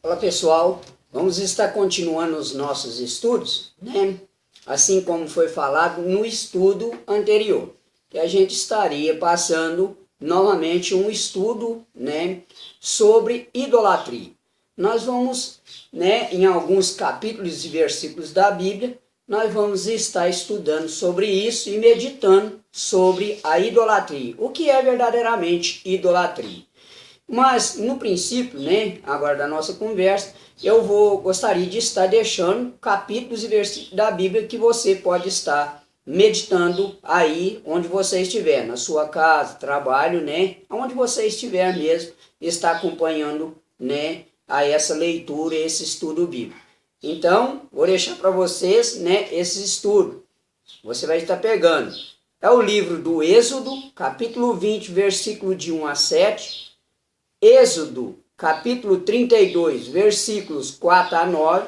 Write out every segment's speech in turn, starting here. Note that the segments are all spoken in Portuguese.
Olá pessoal, vamos estar continuando os nossos estudos, né? Assim como foi falado no estudo anterior, que a gente estaria passando novamente um estudo, né, sobre idolatria. Nós vamos, né, em alguns capítulos e versículos da Bíblia, nós vamos estar estudando sobre isso e meditando sobre a idolatria. O que é verdadeiramente idolatria? Mas, no princípio, né, agora da nossa conversa, eu gostaria de estar deixando capítulos e versículos da Bíblia que você pode estar meditando aí onde você estiver, na sua casa, trabalho, né, onde você estiver mesmo, está acompanhando, né, a essa leitura, esse estudo bíblico. Então, vou deixar para vocês, né, esse estudo. Você vai estar pegando. É o livro do Êxodo, capítulo 20, versículo de 1 a 7. Êxodo, capítulo 32, versículos 4 a 9.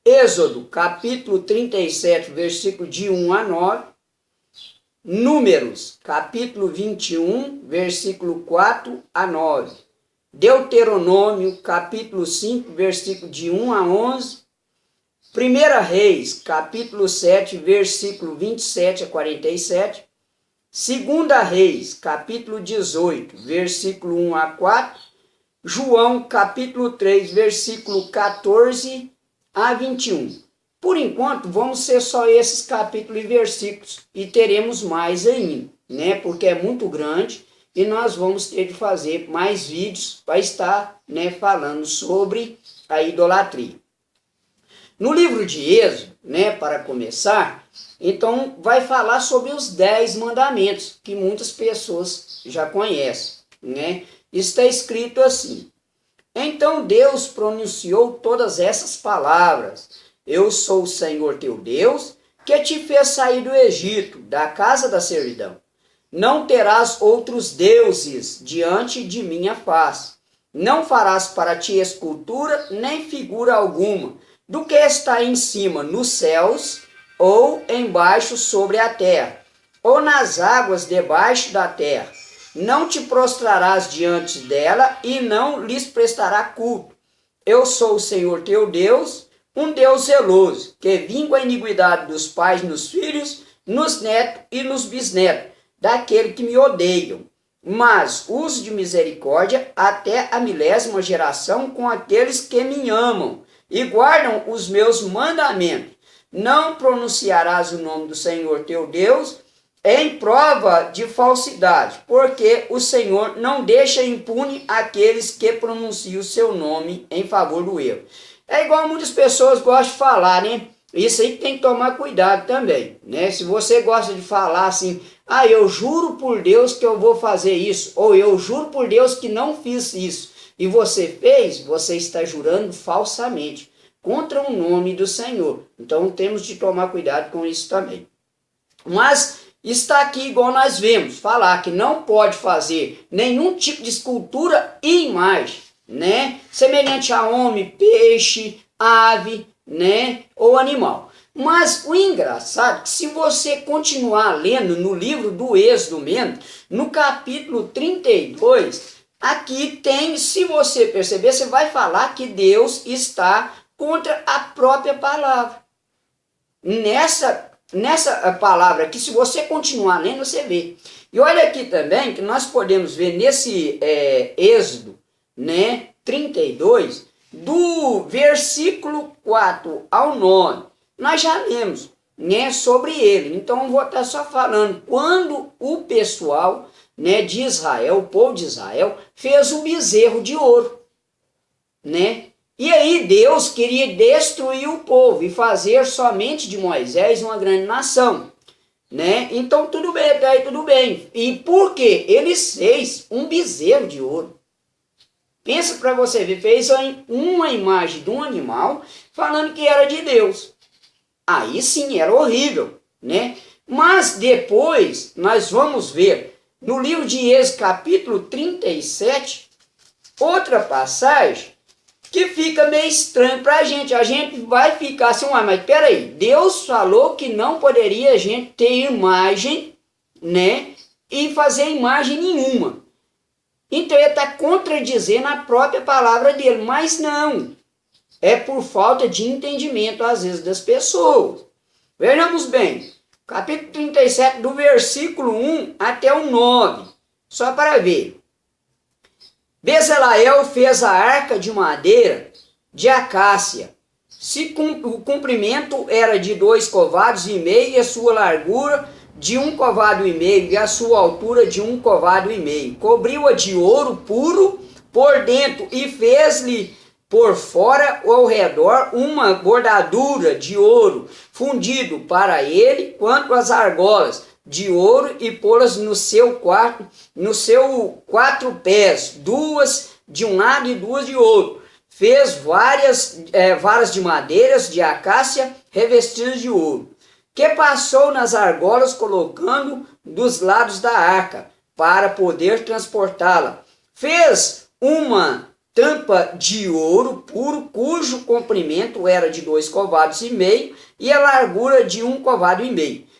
Êxodo, capítulo 37, versículo de 1 a 9. Números, capítulo 21, versículo 4 a 9. Deuteronômio, capítulo 5, versículo de 1 a 11. 1 Reis, capítulo 7, versículo 27 a 47. 2 Reis, capítulo 18, versículo 1 a 4, João, capítulo 3, versículo 14 a 21. Por enquanto, vamos ser só esses capítulos e versículos, e teremos mais ainda, né? Porque é muito grande, e nós vamos ter de fazer mais vídeos para estar, né, falando sobre a idolatria. No livro de Êxodo, né, para começar, então vai falar sobre os 10 mandamentos, que muitas pessoas já conhecem, né? Está escrito assim: então Deus pronunciou todas essas palavras: eu sou o Senhor teu Deus, que te fez sair do Egito, da casa da servidão. Não terás outros deuses diante de minha face. Não farás para ti escultura, nem figura alguma, do que está em cima nos céus, ou embaixo sobre a terra, ou nas águas debaixo da terra. Não te prostrarás diante dela e não lhes prestará culto. Eu sou o Senhor teu Deus, um Deus zeloso, que vingo a iniquidade dos pais nos filhos, nos netos e nos bisnetos, daquele que me odeiam. Mas uso de misericórdia até a 10ª geração com aqueles que me amam e guardam os meus mandamentos. Não pronunciarás o nome do Senhor teu Deus em prova de falsidade, porque o Senhor não deixa impune aqueles que pronunciam o seu nome em favor do erro. É igual muitas pessoas gostam de falar, né? Isso aí tem que tomar cuidado também, né? Se você gosta de falar assim, eu juro por Deus que eu vou fazer isso, ou eu juro por Deus que não fiz isso, e você fez, você está jurando falsamente contra o nome do Senhor. Então temos de tomar cuidado com isso também. Mas está aqui igual nós vemos, falar que não pode fazer nenhum tipo de escultura e imagem, né? Semelhante a homem, peixe, ave, né? Ou animal. Mas o engraçado é que se você continuar lendo no livro do Êxodo mesmo, no capítulo 32, aqui tem, se você perceber, você vai falar que Deus está contra a própria palavra. Nessa palavra aqui, se você continuar lendo, você vê. E olha aqui também que nós podemos ver nesse Êxodo, né, 32, do versículo 4 ao 9, nós já lemos, né, sobre ele. Então eu vou estar só falando quando o pessoal, né, de Israel, o povo de Israel, fez o bezerro de ouro, né? E aí Deus queria destruir o povo e fazer somente de Moisés uma grande nação, né? Então tudo bem, até aí tudo bem. E por quê? Ele fez um bezerro de ouro. Pensa para você ver, fez uma imagem de um animal falando que era de Deus. Aí sim, era horrível, né? Mas depois nós vamos ver no livro de Êxodo, capítulo 37, outra passagem que fica meio estranho para a gente. A gente vai ficar assim, mas peraí, Deus falou que não poderia a gente ter imagem, né? E fazer imagem nenhuma. Então ele está contradizendo a própria palavra dele, mas não. É por falta de entendimento, às vezes, das pessoas. Vejamos bem, capítulo 37, do versículo 1 até o 9. Só para ver. Bezaleel fez a arca de madeira de acácia. O comprimento era de 2,5 covados e a sua largura de 1,5 covado e a sua altura de 1,5 covado. Cobriu-a de ouro puro por dentro e fez-lhe por fora ou ao redor uma bordadura de ouro fundido para ele, quanto as argolas de ouro, e pô-las no seu quatro pés, 2 de um lado e 2 de outro. Fez varas de madeiras de acácia revestidas de ouro, que passou nas argolas, colocando dos lados da arca, para poder transportá-la. Fez uma tampa de ouro puro, cujo comprimento era de 2,5 covados e a largura de 1,5 covado.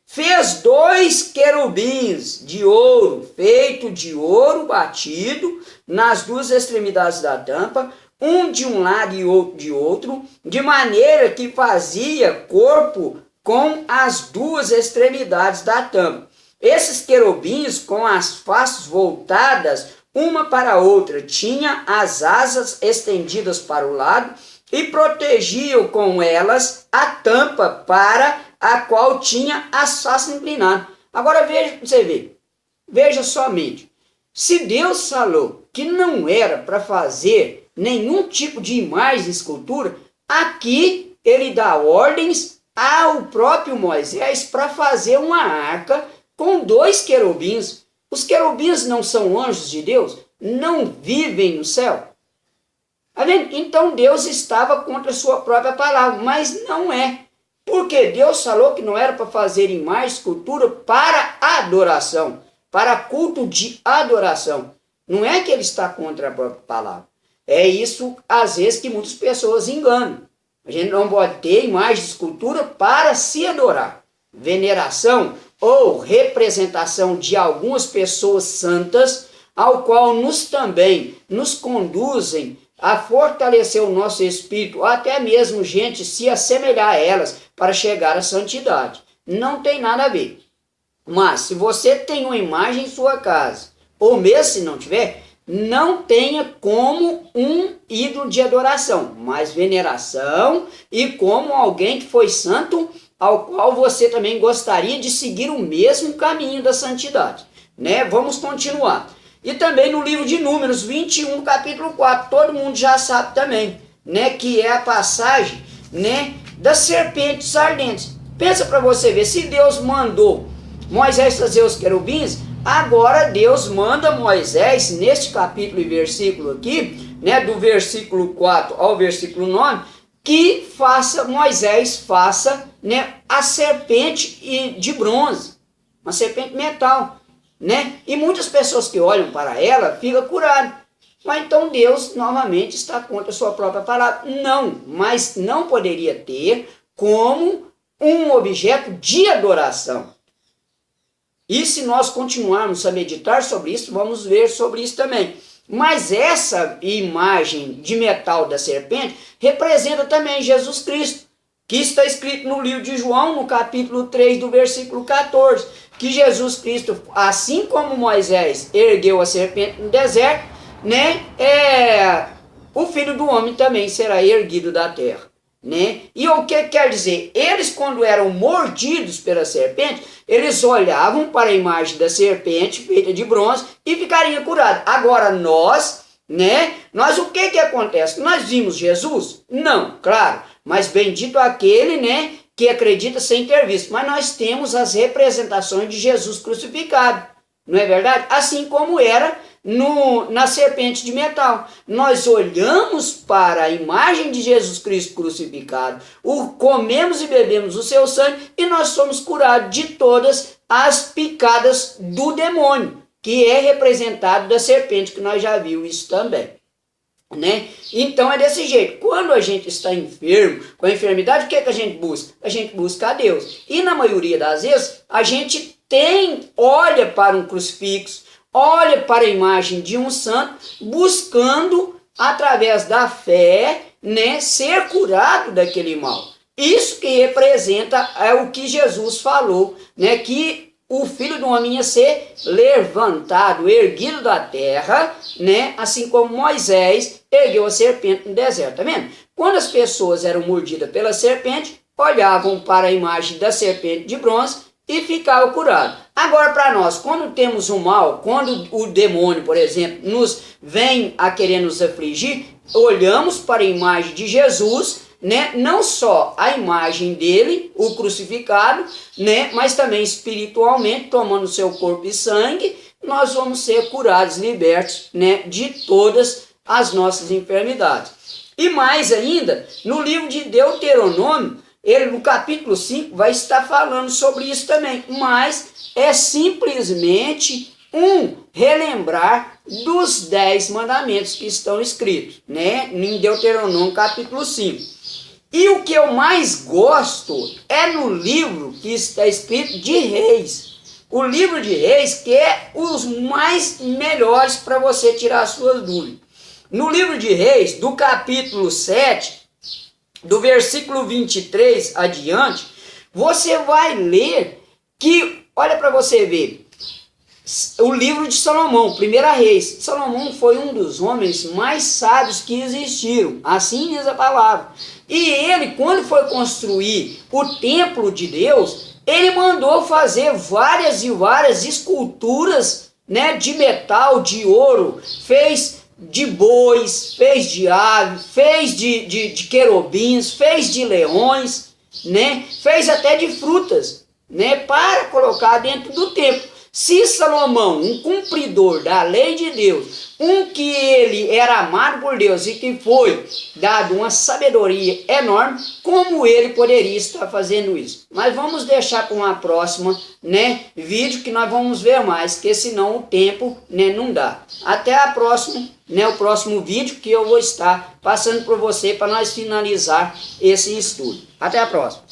Fez 2 querubins de ouro, feito de ouro batido, nas 2 extremidades da tampa, um de um lado e outro de outro, de maneira que fazia corpo com as 2 extremidades da tampa. Esses querubins, com as faces voltadas uma para a outra, tinha as asas estendidas para o lado e protegiam com elas a tampa para a qual tinha as faces inclinadas. Agora veja, você vê, veja somente, se Deus falou que não era para fazer nenhum tipo de imagem de escultura, aqui ele dá ordens ao próprio Moisés para fazer uma arca com 2 querubins. Os querubins não são anjos de Deus? Não vivem no céu? Então Deus estava contra a sua própria palavra, mas não é. Porque Deus falou que não era para fazer imagem, escultura para adoração, para culto de adoração. Não é que ele está contra a própria palavra. É isso, às vezes, que muitas pessoas enganam. A gente não pode ter imagem de escultura para se adorar. Veneração ou representação de algumas pessoas santas, ao qual também nos conduzem a fortalecer o nosso espírito, ou até mesmo gente se assemelhar a elas para chegar à santidade. Não tem nada a ver. Mas se você tem uma imagem em sua casa, ou mesmo se não tiver, não tenha como um ídolo de adoração, mas veneração e como alguém que foi santo, ao qual você também gostaria de seguir o mesmo caminho da santidade, né? Vamos continuar. E também no livro de Números 21, capítulo 4, todo mundo já sabe também, né, que é a passagem, né, das serpentes ardentes. Pensa para você ver, se Deus mandou Moisés fazer os querubins, agora Deus manda Moisés, neste capítulo e versículo aqui, né, do versículo 4 ao versículo 9, que Moisés faça, né, a serpente de bronze, uma serpente metal, né? E muitas pessoas que olham para ela ficam curadas. Mas então Deus novamente está contra a sua própria palavra. Não, mas não poderia ter como um objeto de adoração. E se nós continuarmos a meditar sobre isso, vamos ver sobre isso também. Mas essa imagem de metal da serpente representa também Jesus Cristo, que está escrito no livro de João, no capítulo 3, do versículo 14, que Jesus Cristo, assim como Moisés ergueu a serpente no deserto, né, o Filho do Homem também será erguido da terra. Né? E o que quer dizer? Eles, quando eram mordidos pela serpente, eles olhavam para a imagem da serpente feita de bronze e ficariam curados. Agora nós, né? O que acontece? Nós vimos Jesus? Não, claro, mas bendito aquele, né, que acredita sem ter visto. Mas nós temos as representações de Jesus crucificado, não é verdade? Assim como era na serpente de metal. Nós olhamos para a imagem de Jesus Cristo crucificado, comemos e bebemos o seu sangue e nós somos curados de todas as picadas do demônio, que é representado da serpente, que nós já vimos isso também. Né? Então é desse jeito. Quando a gente está enfermo, com a enfermidade, o que a gente busca? A gente busca a Deus. E na maioria das vezes, a gente olha para um crucifixo, olha para a imagem de um santo, buscando, através da fé, né, ser curado daquele mal. Isso que representa o que Jesus falou, né, que o Filho do Homem ia ser levantado, erguido da terra, né, assim como Moisés ergueu a serpente no deserto, tá vendo? Quando as pessoas eram mordidas pela serpente, olhavam para a imagem da serpente de bronze e ficavam curados. Agora, para nós, quando temos o mal, quando o demônio, por exemplo, nos vem a querer nos afligir, olhamos para a imagem de Jesus, né? Não só a imagem dele, o crucificado, né? Mas também espiritualmente, tomando seu corpo e sangue, nós vamos ser curados, libertos, né? De todas as nossas enfermidades. E mais ainda, no livro de Deuteronômio, ele no capítulo 5 vai estar falando sobre isso também, mas é simplesmente relembrar dos 10 mandamentos que estão escritos, né? Em Deuteronômio capítulo 5. E o que eu mais gosto é no livro que está escrito de Reis. O livro de Reis, que é os mais melhores para você tirar as suas dúvidas. No livro de Reis, do capítulo 7, do versículo 23 adiante, você vai ler que, olha para você ver, o livro de Salomão, Primeira Reis. Salomão foi um dos homens mais sábios que existiram, assim diz a palavra. E ele, quando foi construir o templo de Deus, ele mandou fazer várias e várias esculturas, né, de metal, de ouro, fez de bois, fez de ave, fez de querubins, fez de leões, né, fez até de frutas, né, para colocar dentro do templo. Se Salomão, um cumpridor da lei de Deus, que ele era amado por Deus e que foi dado uma sabedoria enorme, como ele poderia estar fazendo isso? Mas vamos deixar para uma próxima, né, vídeo que nós vamos ver mais, porque senão o tempo, né, não dá. Até a próxima, né, o próximo vídeo que eu vou estar passando por você para nós finalizar esse estudo. Até a próxima.